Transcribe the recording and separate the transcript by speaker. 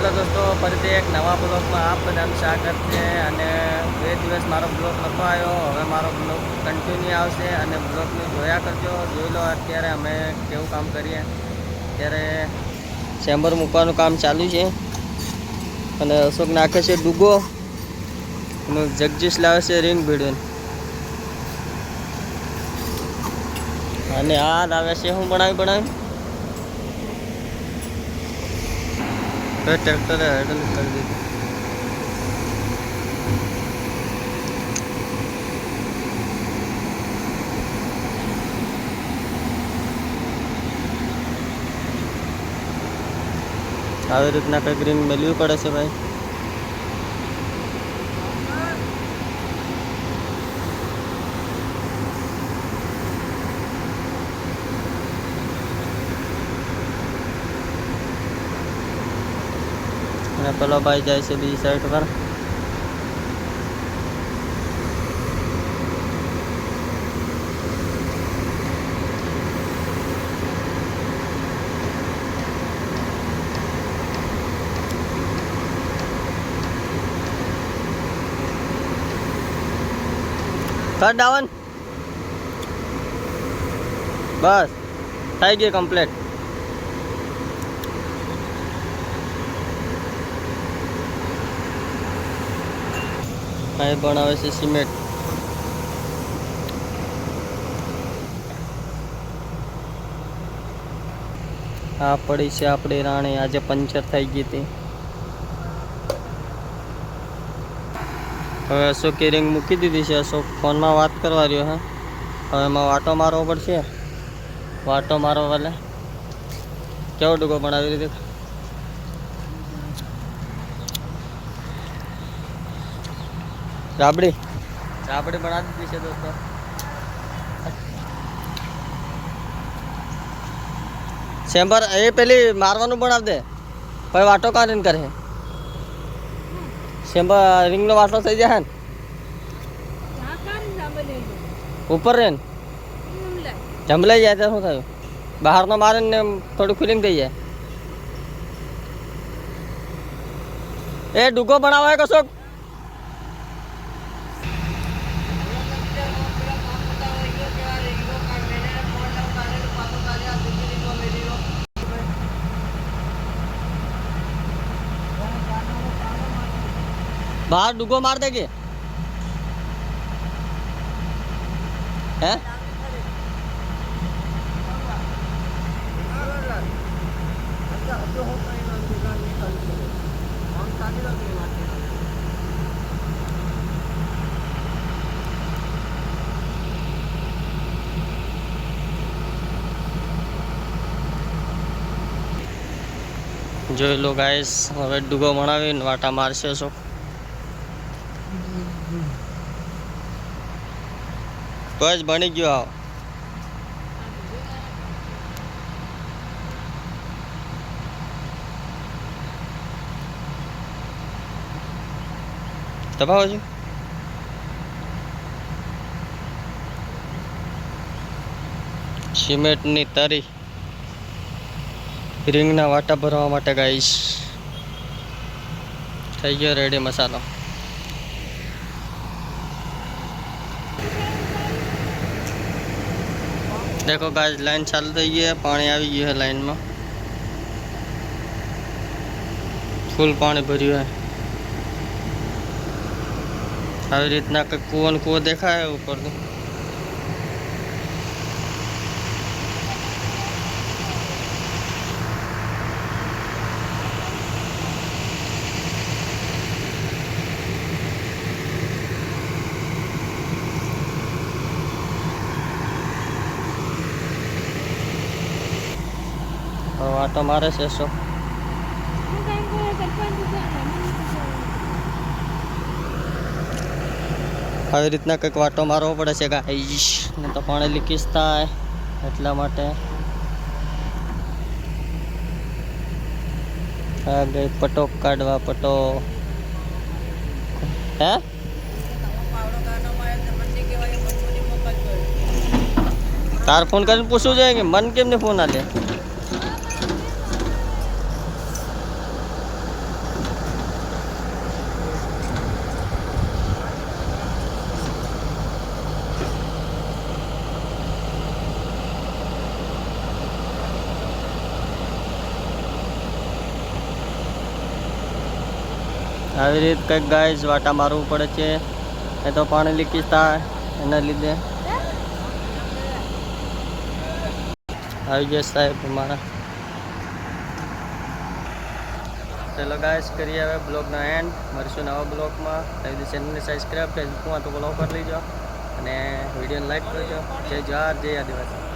Speaker 1: Hello દોસ્તો, ફરીથી એક નવા બ્લોગમાં આપ બધાનું સ્વાગત છે. અને 2 દિવસ મારો બ્લોગ નહોતો આવ્યો, હવે મારો બ્લોગ કન્ટિન્યુ આવશે અને બ્લોગને જોયા કરજો. જોઈ લો અત્યારે અમે કેવું કામ કરીએ. અત્યારે ચેમ્બર મૂકવાનું કામ ચાલુ છે અને અશોક નાખે છે ડૂગો અને જગદીશ લાવે છે રિંગ ભીડન અને આ લાવે છે હું બનાવ્યું ટ્રેક્ટરે હેડલ કરી દીધું. આવી રીતના કંઈક રિંગ મેળવી પડે છે ભાઈ. અને પેલો ભાઈ જાય છે બીજી સાઈડ પર. કર ડાવન બસ થઈ ગઈ કમ્પ્લીટ. અહીં બનાવે છે સિમેન્ટ. આ પડી છે આપણી રાણી, આજે પંચર થઈ ગઈ હતી. હવે અશોકે રિંગ મૂકી દીધી છે. અશોક ફોનમાં વાત કરવા રહ્યો હે. હવે એમાં વાટો મારવો પડશે. વાટો મારવો વાલે કેવો ડૂગો બનાવી દીધો. રાબડી બનાવી દીધી છે દોસ્તો. ચેમ્બર એ પેલી મારવાનું બનાવી દે પછી વાટો કાઢીને કરે. ચેમ્બર રિંગનો વાટલો થઈ જાય ને ઉપર રે જમલાઈ જાય તો શું થયું, બહારનો મારે ને થોડું ફિલિંગ થઈ જાય. એ ડૂગો બનાવે કશો बाहर डुगो मार देंगे हैं? જોઈ લો ગાઈસ, હવે ડુગો બનાવીને વાટા મારશે છો. બસ બની ગયો. આવો દબાવો છો. સિમેન્ટની તરી રીંગના વાટા ભરવા માટે ગાઈસ થઈ ગયો રેડી મસાલો. देखो गाइस लाइन चालू થઈ ગઈ है, पानी આવી ગયું है लाइन में, फूल पानी भर्યું है. આવી રીતના કે કૂવો દેખાય ઉપર તો વાટો મારે છે. શું આવી રીતના કંઈક વાટો મારવો પડે છે ગાઈસ, ને તો પાણી લીકેજ થાય એટલા માટે. આ ગઈ પટો કાઢવા. પટો હે તાર ફોન કરીને પૂછવું જોઈએ કે મન કેમને ફોન આલે. આવી રીત કંઈક ગાઈઝ વાટા મારવું પડે છે. એ તો પાણી લીકેજ થાય એના લીધે. આવી ગયા સાહેબ અમારા. ચલો ગાઈસ કરીએ હવે બ્લોગનો એન્ડ. મળશું નવા બ્લોગમાં. ચેનલને સબસ્ક્રાઈબ ફેસબુકમાં તો ફોલો કરી લેજો અને વિડીયોને લાઈક કરજો. જય જવાહર, જય આદિવાસી.